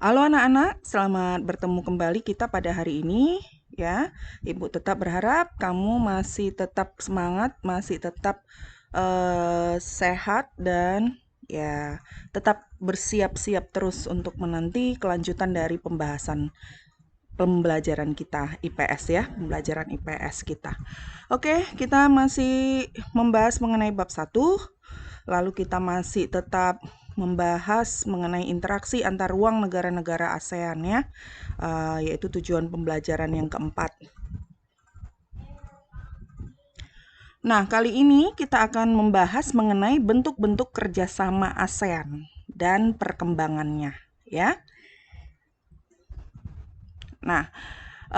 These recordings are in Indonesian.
Halo anak-anak, selamat bertemu kembali kita pada hari ini ya. Ibu tetap berharap kamu masih tetap semangat, masih tetap sehat dan ya tetap bersiap-siap terus untuk menanti kelanjutan dari pembelajaran kita IPS ya, pembelajaran IPS kita. Oke, kita masih membahas mengenai bab 1. Lalu kita masih tetap membahas mengenai interaksi antar ruang negara-negara ASEAN ya, yaitu tujuan pembelajaran yang keempat. Nah, kali ini kita akan membahas mengenai bentuk-bentuk kerjasama ASEAN dan perkembangannya ya. Nah,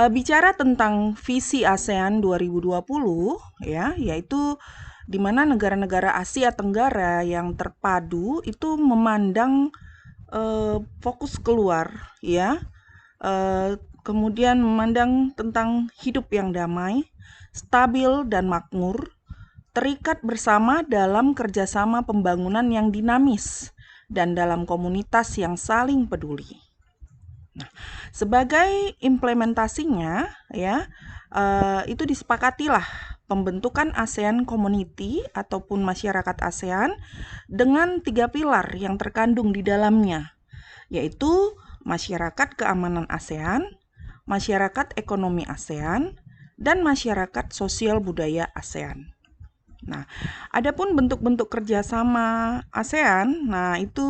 bicara tentang visi ASEAN 2020 ya, yaitu di mana negara-negara Asia Tenggara yang terpadu itu memandang fokus keluar ya, kemudian memandang tentang hidup yang damai, stabil dan makmur, terikat bersama dalam kerjasama pembangunan yang dinamis dan dalam komunitas yang saling peduli. Nah, sebagai implementasinya ya, itu disepakatilah pembentukan ASEAN Community ataupun masyarakat ASEAN dengan 3 pilar yang terkandung di dalamnya, yaitu masyarakat keamanan ASEAN, masyarakat ekonomi ASEAN, dan masyarakat sosial budaya ASEAN. Nah, adapun bentuk-bentuk kerjasama ASEAN, nah itu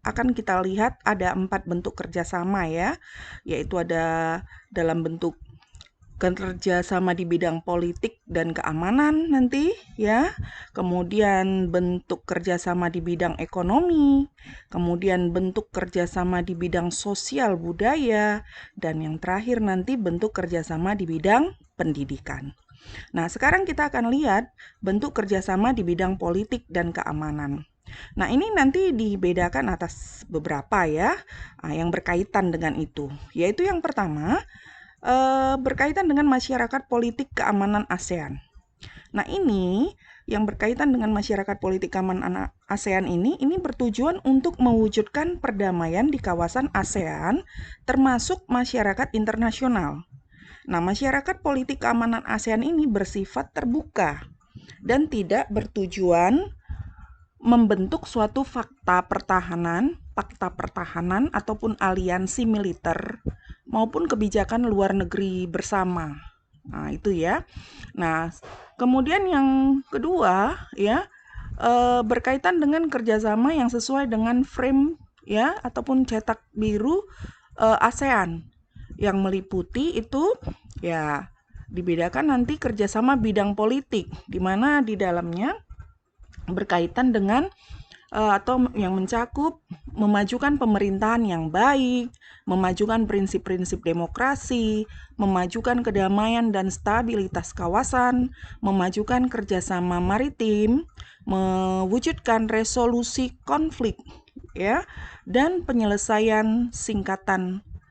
akan kita lihat ada 4 bentuk kerjasama ya, yaitu ada dalam bentuk kerjasama di bidang politik dan keamanan nanti ya, kemudian bentuk kerjasama di bidang ekonomi, kemudian bentuk kerjasama di bidang sosial budaya, dan yang terakhir nanti bentuk kerjasama di bidang pendidikan. Nah, sekarang kita akan lihat bentuk kerjasama di bidang politik dan keamanan. Nah, ini nanti dibedakan atas beberapa ya, yang berkaitan dengan itu. Yaitu yang pertama, berkaitan dengan masyarakat politik keamanan ASEAN. Nah, ini yang berkaitan dengan masyarakat politik keamanan ASEAN ini bertujuan untuk mewujudkan perdamaian di kawasan ASEAN, termasuk masyarakat internasional. Nah, masyarakat politik keamanan ASEAN ini bersifat terbuka dan tidak bertujuan membentuk suatu fakta pertahanan ataupun aliansi militer maupun kebijakan luar negeri bersama. Nah, itu ya. Nah, kemudian yang kedua ya, berkaitan dengan kerjasama yang sesuai dengan frame ya ataupun cetak biru ASEAN yang meliputi itu ya dibedakan nanti kerjasama bidang politik, di mana di dalamnya berkaitan dengan atau yang mencakup memajukan pemerintahan yang baik, memajukan prinsip-prinsip demokrasi, memajukan kedamaian dan stabilitas kawasan, memajukan kerjasama maritim, mewujudkan resolusi konflik, ya, dan penyelesaian sengketa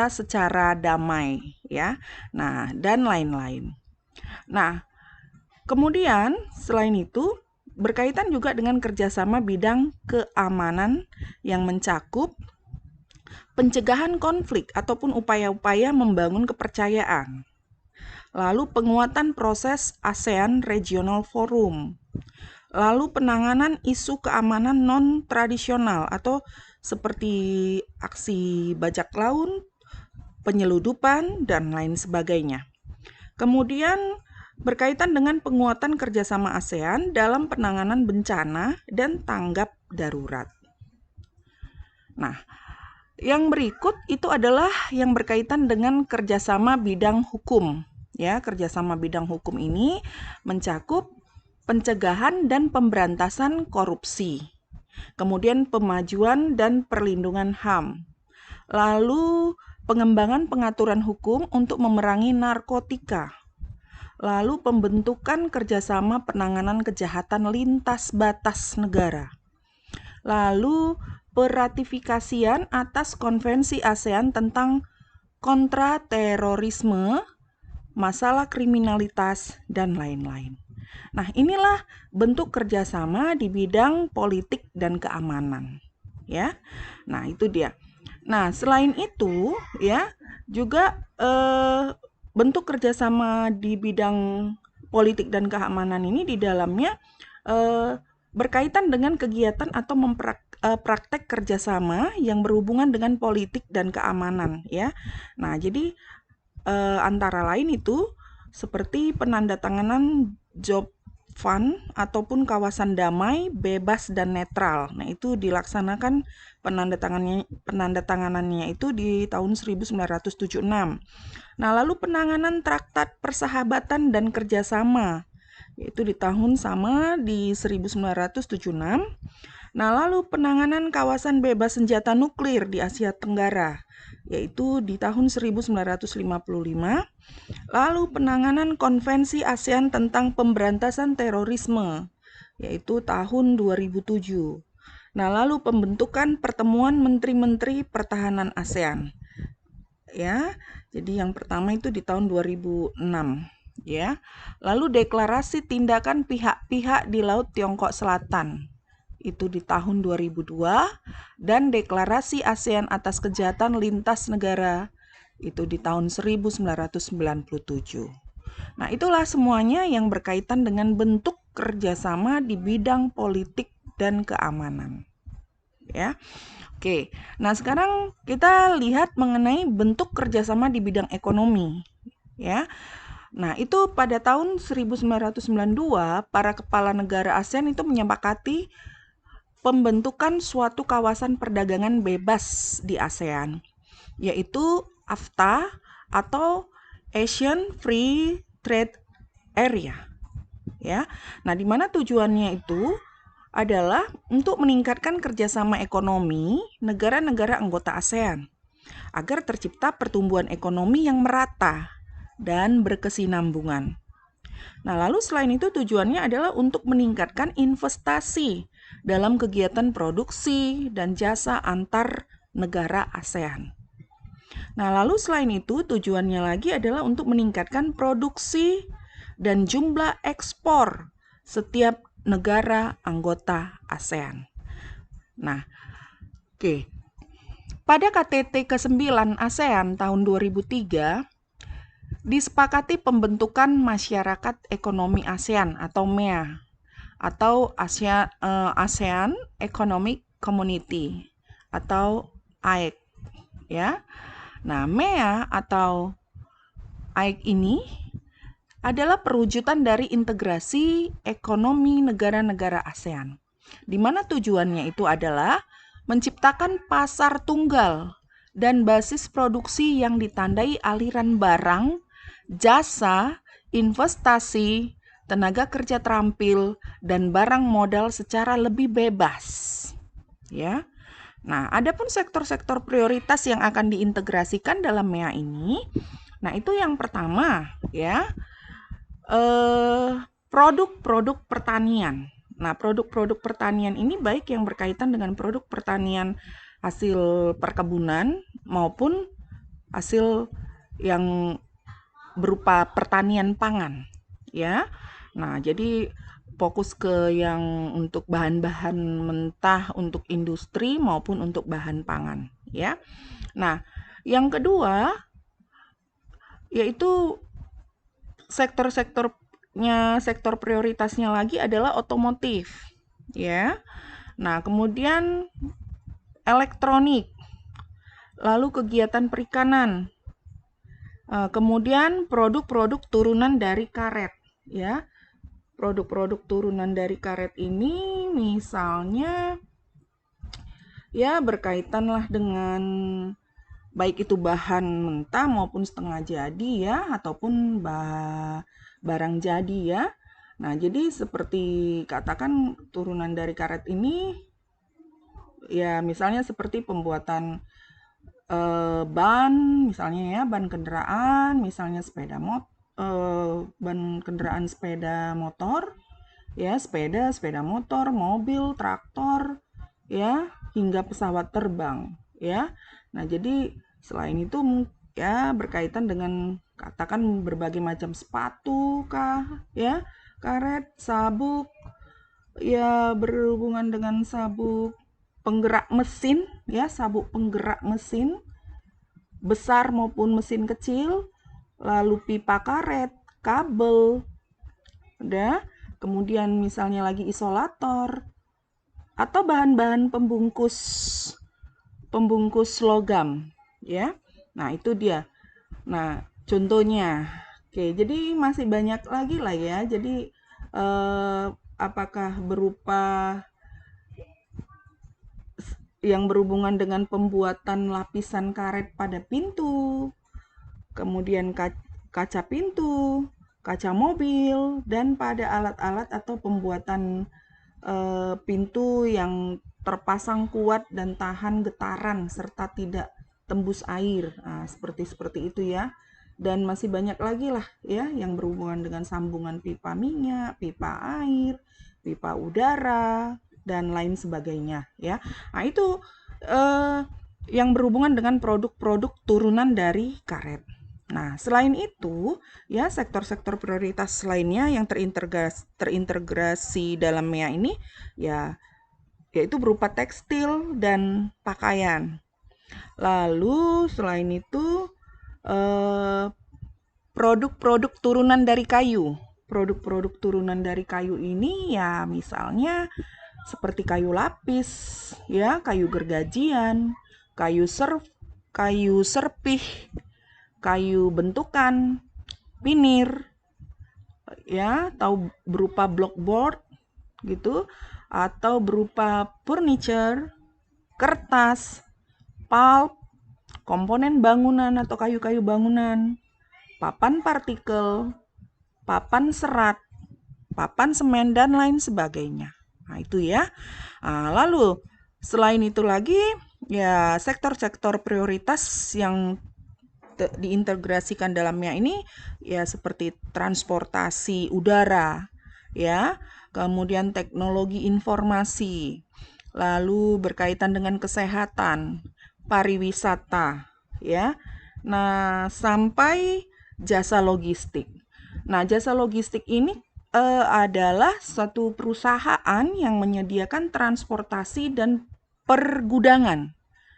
secara damai, ya. Nah, dan lain-lain. Nah, kemudian selain itu berkaitan juga dengan kerjasama bidang keamanan yang mencakup pencegahan konflik ataupun upaya-upaya membangun kepercayaan. Lalu penguatan proses ASEAN Regional Forum. Lalu penanganan isu keamanan non-tradisional atau seperti aksi bajak laut, penyeludupan, dan lain sebagainya. Kemudian berkaitan dengan penguatan kerjasama ASEAN dalam penanganan bencana dan tanggap darurat. Nah, yang berikut itu adalah yang berkaitan dengan kerjasama bidang hukum. Ya, kerjasama bidang hukum ini mencakup pencegahan dan pemberantasan korupsi, kemudian pemajuan dan perlindungan HAM, lalu pengembangan pengaturan hukum untuk memerangi narkotika, lalu pembentukan kerjasama penanganan kejahatan lintas batas negara, lalu peratifikasian atas konvensi ASEAN tentang kontraterorisme, masalah kriminalitas, dan lain-lain. Nah, inilah bentuk kerjasama di bidang politik dan keamanan. ya. Nah, itu dia. Nah, selain itu ya, juga bentuk kerjasama di bidang politik dan keamanan ini di dalamnya eh, berkaitan dengan kegiatan atau praktek kerjasama yang berhubungan dengan politik dan keamanan ya. Nah, jadi antara lain itu seperti penandatanganan job fund ataupun kawasan damai, bebas dan netral. Nah, itu dilaksanakan penandatanganannya itu di tahun 1976. Nah, lalu penanganan traktat persahabatan dan kerjasama yaitu di tahun sama di 1976. Nah, lalu penanganan kawasan bebas senjata nuklir di Asia Tenggara yaitu di tahun 1955. Lalu penanganan Konvensi ASEAN tentang pemberantasan terorisme yaitu tahun 2007. Nah, lalu pembentukan pertemuan menteri-menteri pertahanan ASEAN. Ya. Jadi yang pertama itu di tahun 2006, ya. Lalu deklarasi tindakan pihak-pihak di Laut Tiongkok Selatan itu di tahun 2002 dan deklarasi ASEAN atas kejahatan lintas negara itu di tahun 1997. Nah, itulah semuanya yang berkaitan dengan bentuk kerjasama di bidang politik dan keamanan. Ya, oke. Nah, sekarang kita lihat mengenai bentuk kerjasama di bidang ekonomi. Ya, nah itu pada tahun 1992 para kepala negara ASEAN itu menyepakati pembentukan suatu kawasan perdagangan bebas di ASEAN, yaitu AFTA atau Asian Free Trade Area. Ya, nah di mana tujuannya itu adalah untuk meningkatkan kerjasama ekonomi negara-negara anggota ASEAN agar tercipta pertumbuhan ekonomi yang merata dan berkesinambungan. Nah, lalu selain itu tujuannya adalah untuk meningkatkan investasi dalam kegiatan produksi dan jasa antar negara ASEAN. Nah, lalu selain itu tujuannya lagi adalah untuk meningkatkan produksi dan jumlah ekspor setiap negara anggota ASEAN. Nah, oke. Pada KTT ke-9 ASEAN tahun 2003, disepakati pembentukan Masyarakat Ekonomi ASEAN atau MEA atau ASEAN Economic Community atau AEC ya. Nah, MEA atau AEC ini adalah perwujudan dari integrasi ekonomi negara-negara ASEAN, di mana tujuannya itu adalah menciptakan pasar tunggal dan basis produksi yang ditandai aliran barang, jasa, investasi, tenaga kerja terampil, dan barang modal secara lebih bebas. Ya. Nah, adapun sektor-sektor prioritas yang akan diintegrasikan dalam MEA ini, nah itu yang pertama ya, produk-produk pertanian. Nah, produk-produk pertanian ini baik yang berkaitan dengan produk pertanian hasil perkebunan maupun hasil yang berupa pertanian pangan, ya. Nah, jadi fokus ke yang untuk bahan-bahan mentah untuk industri maupun untuk bahan pangan, ya. Nah, yang kedua yaitu sektor prioritasnya lagi adalah otomotif, ya. Nah, kemudian elektronik, lalu kegiatan perikanan, kemudian produk-produk turunan dari karet, ya. Produk-produk turunan dari karet ini misalnya ya berkaitanlah dengan baik itu bahan mentah maupun setengah jadi ya ataupun barang jadi ya. Nah, jadi seperti katakan turunan dari karet ini ya misalnya seperti pembuatan ban misalnya ya, ban kendaraan, misalnya ban kendaraan sepeda motor ya, sepeda motor, mobil, traktor ya, hingga pesawat terbang ya. Nah, jadi selain itu ya berkaitan dengan katakan berbagai macam sepatu kah ya, karet, sabuk ya berhubungan dengan sabuk penggerak mesin, ya, sabuk penggerak mesin besar maupun mesin kecil, lalu pipa karet, kabel, udah. Kemudian misalnya lagi isolator atau bahan-bahan pembungkus logam, ya. Nah, itu dia. Nah, contohnya. Oke, jadi masih banyak lagi lah ya. Jadi apakah berupa yang berhubungan dengan pembuatan lapisan karet pada pintu, kemudian kaca pintu, kaca mobil, dan pada alat-alat atau pembuatan pintu yang terpasang kuat dan tahan getaran serta tidak tembus air. Nah, seperti itu ya. Dan masih banyak lagi lah ya yang berhubungan dengan sambungan pipa minyak, pipa air, pipa udara, dan lain sebagainya ya. Nah, itu yang berhubungan dengan produk-produk turunan dari karet. Nah, selain itu, ya sektor-sektor prioritas lainnya yang terintegrasi dalam MEA ini, yaitu berupa tekstil dan pakaian. Lalu selain itu, produk-produk turunan dari kayu. Produk-produk turunan dari kayu ini ya misalnya seperti kayu lapis, ya, kayu gergajian, kayu serpih, kayu bentukan, pinir, ya, atau berupa blockboard gitu, atau berupa furniture, kertas, pulp, komponen bangunan atau kayu-kayu bangunan, papan partikel, papan serat, papan semen, dan lain sebagainya. Nah, itu ya. Nah, lalu selain itu lagi, ya sektor-sektor prioritas yang diintegrasikan dalamnya ini ya seperti transportasi udara, ya, kemudian teknologi informasi, lalu berkaitan dengan kesehatan, pariwisata, ya. Nah, sampai jasa logistik. Nah, jasa logistik ini adalah suatu perusahaan yang menyediakan transportasi dan pergudangan,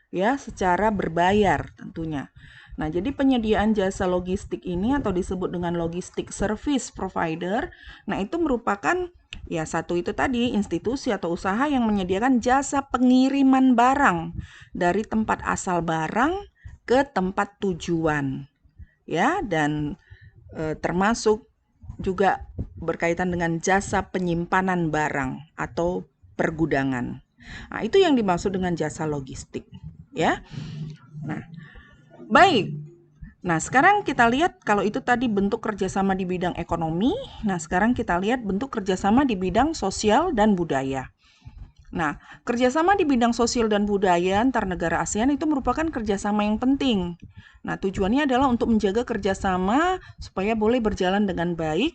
ya, secara berbayar tentunya. Nah, jadi penyediaan jasa logistik ini atau disebut dengan logistik service provider, nah itu merupakan ya satu itu tadi institusi atau usaha yang menyediakan jasa pengiriman barang dari tempat asal barang ke tempat tujuan, ya, dan termasuk juga berkaitan dengan jasa penyimpanan barang atau pergudangan. Nah, itu yang dimaksud dengan jasa logistik, ya. Nah, baik. Nah, sekarang kita lihat kalau itu tadi bentuk kerjasama di bidang ekonomi. Nah, sekarang kita lihat bentuk kerjasama di bidang sosial dan budaya. Nah, kerjasama di bidang sosial dan budaya antar negara ASEAN itu merupakan kerjasama yang penting. Nah, tujuannya adalah untuk menjaga kerjasama supaya boleh berjalan dengan baik,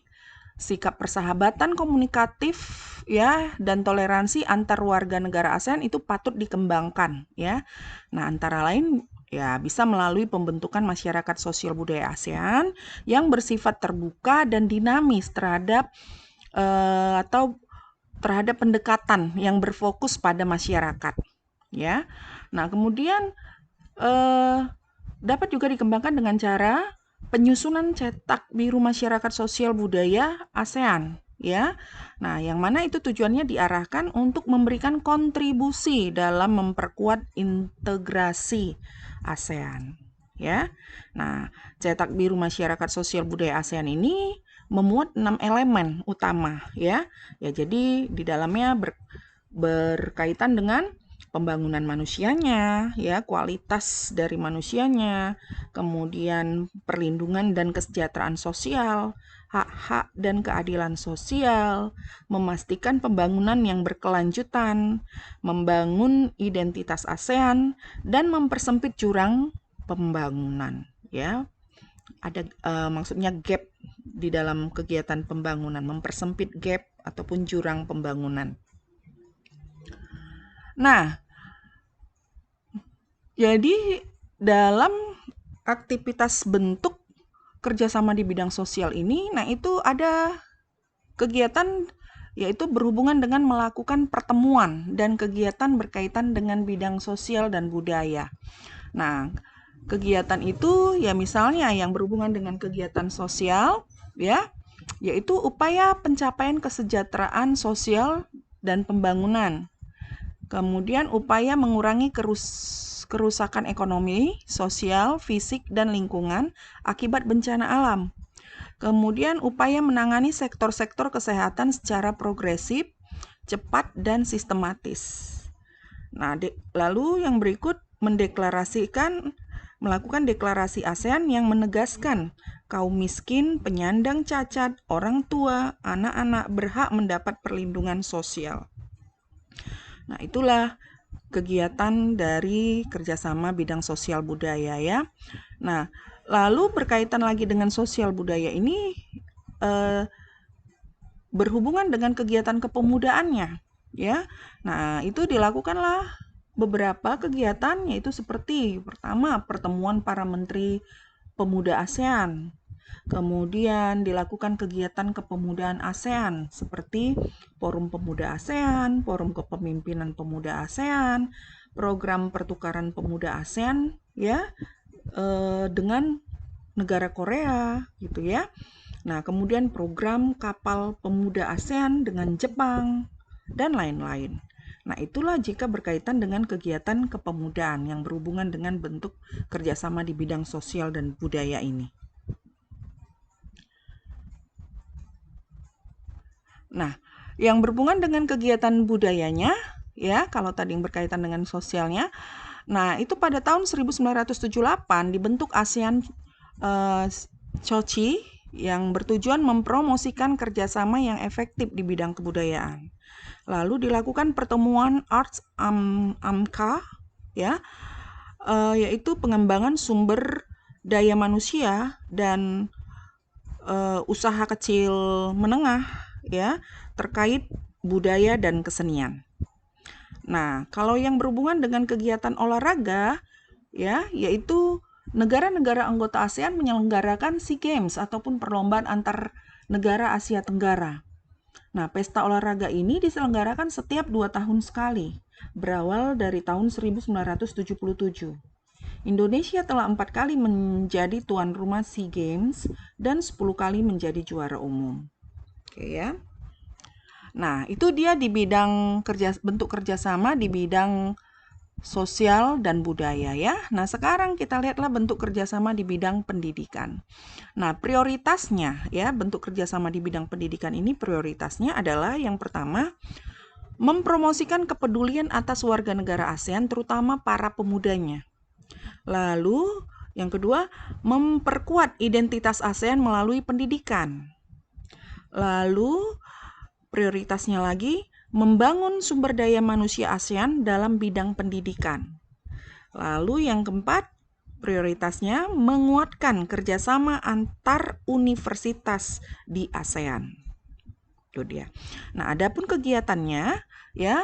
sikap persahabatan komunikatif, ya, dan toleransi antar warga negara ASEAN itu patut dikembangkan, ya. Nah, antara lain ya bisa melalui pembentukan masyarakat sosial budaya ASEAN yang bersifat terbuka dan dinamis terhadap atau terhadap pendekatan yang berfokus pada masyarakat, ya. Nah, kemudian dapat juga dikembangkan dengan cara penyusunan cetak biru masyarakat sosial budaya ASEAN, ya. Nah, yang mana itu tujuannya diarahkan untuk memberikan kontribusi dalam memperkuat integrasi ASEAN, ya. Nah, cetak biru masyarakat sosial budaya ASEAN ini memuat 6 elemen utama, ya. Ya, jadi di dalamnya berkaitan dengan pembangunan manusianya, ya, kualitas dari manusianya, kemudian perlindungan dan kesejahteraan sosial, hak-hak dan keadilan sosial, memastikan pembangunan yang berkelanjutan, membangun identitas ASEAN, dan mempersempit jurang pembangunan, ya. Ada maksudnya gap di dalam kegiatan pembangunan, mempersempit gap ataupun jurang pembangunan. Nah, jadi dalam aktivitas bentuk kerjasama di bidang sosial ini, nah itu ada kegiatan yaitu berhubungan dengan melakukan pertemuan dan kegiatan berkaitan dengan bidang sosial dan budaya. Nah, kegiatan itu ya misalnya yang berhubungan dengan kegiatan sosial, ya, yaitu upaya pencapaian kesejahteraan sosial dan pembangunan. Kemudian upaya mengurangi kerusakan ekonomi, sosial, fisik, dan lingkungan akibat bencana alam. Kemudian upaya menangani sektor-sektor kesehatan secara progresif, cepat, dan sistematis. Nah, lalu yang berikut melakukan deklarasi ASEAN yang menegaskan kaum miskin, penyandang cacat, orang tua, anak-anak berhak mendapat perlindungan sosial. Nah, itulah kegiatan dari kerjasama bidang sosial budaya ya. Nah, lalu berkaitan lagi dengan sosial budaya ini berhubungan dengan kegiatan kepemudaannya ya. Nah, itu dilakukanlah beberapa kegiatan, yaitu seperti pertama pertemuan para menteri pemuda ASEAN. Kemudian dilakukan kegiatan kepemudaan ASEAN seperti Forum Pemuda ASEAN, Forum Kepemimpinan Pemuda ASEAN, program pertukaran pemuda ASEAN ya dengan negara Korea gitu ya. Nah, kemudian program kapal pemuda ASEAN dengan Jepang dan lain-lain. Nah, itulah jika berkaitan dengan kegiatan kepemudaan yang berhubungan dengan bentuk kerjasama di bidang sosial dan budaya ini. Nah, yang berhubungan dengan kegiatan budayanya, ya, kalau tadi yang berkaitan dengan sosialnya, nah itu pada tahun 1978 dibentuk ASEAN COCI yang bertujuan mempromosikan kerjasama yang efektif di bidang kebudayaan. Lalu dilakukan pertemuan Arts AMCA, ya, yaitu pengembangan sumber daya manusia dan usaha kecil menengah ya terkait budaya dan kesenian. Nah, kalau yang berhubungan dengan kegiatan olahraga ya yaitu negara-negara anggota ASEAN menyelenggarakan SEA Games ataupun perlombaan antar negara Asia Tenggara. Nah, pesta olahraga ini diselenggarakan setiap 2 tahun sekali, berawal dari tahun 1977. Indonesia telah 4 kali menjadi tuan rumah SEA Games dan 10 kali menjadi juara umum. Oke ya. Nah, itu dia di bidang bentuk kerjasama di bidang sosial dan budaya ya. Nah, sekarang kita lihatlah bentuk kerjasama di bidang pendidikan. Nah, prioritasnya ya, bentuk kerjasama di bidang pendidikan ini prioritasnya adalah yang pertama, mempromosikan kepedulian atas warga negara ASEAN, terutama para pemudanya. Lalu, yang kedua, memperkuat identitas ASEAN melalui pendidikan. Lalu, prioritasnya lagi, membangun sumber daya manusia ASEAN dalam bidang pendidikan. Lalu yang keempat, prioritasnya menguatkan kerjasama antar universitas di ASEAN. Itu dia. Nah, adapun kegiatannya, ya,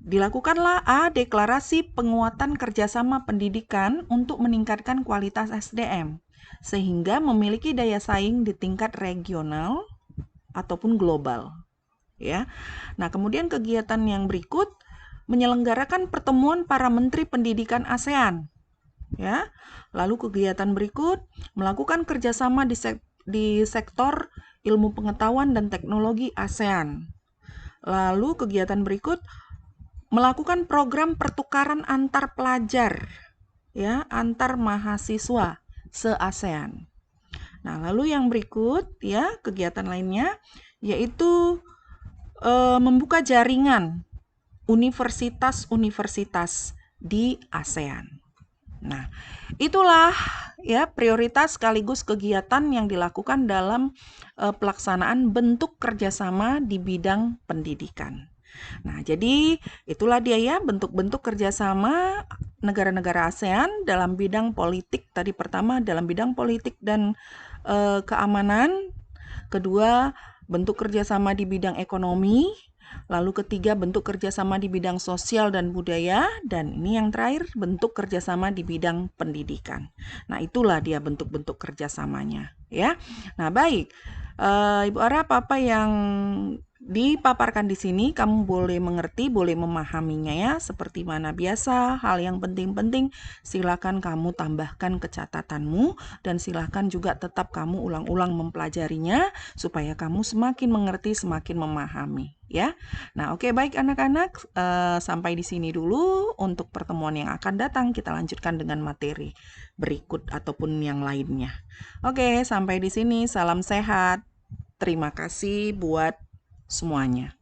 dilakukanlah deklarasi penguatan kerjasama pendidikan untuk meningkatkan kualitas SDM, sehingga memiliki daya saing di tingkat regional ataupun global. Ya. Nah, kemudian kegiatan yang berikut menyelenggarakan pertemuan para menteri pendidikan ASEAN. Ya. Lalu kegiatan berikut melakukan kerjasama di sektor ilmu pengetahuan dan teknologi ASEAN. Lalu kegiatan berikut melakukan program pertukaran antar pelajar, ya, antar mahasiswa se-ASEAN. Nah, lalu yang berikut, ya, kegiatan lainnya yaitu membuka jaringan universitas-universitas di ASEAN. Nah, itulah ya prioritas sekaligus kegiatan yang dilakukan dalam pelaksanaan bentuk kerjasama di bidang pendidikan. Nah, jadi itulah dia ya bentuk-bentuk kerjasama negara-negara ASEAN dalam bidang politik. Tadi pertama dalam bidang politik dan keamanan. Kedua, bentuk kerjasama di bidang ekonomi. Lalu ketiga, bentuk kerjasama di bidang sosial dan budaya. Dan ini yang terakhir, bentuk kerjasama di bidang pendidikan. Nah, itulah dia bentuk-bentuk kerjasamanya. Ya. Nah, baik. Ibu Ara, apa yang dipaparkan di sini, kamu boleh mengerti, boleh memahaminya ya, seperti mana biasa. Hal yang penting-penting silakan kamu tambahkan ke catatanmu dan silakan juga tetap kamu ulang-ulang mempelajarinya supaya kamu semakin mengerti, semakin memahami ya. Nah, oke, baik anak-anak, sampai di sini dulu. Untuk pertemuan yang akan datang kita lanjutkan dengan materi berikut ataupun yang lainnya. Oke, sampai di sini. Salam sehat. Terima kasih buat semuanya.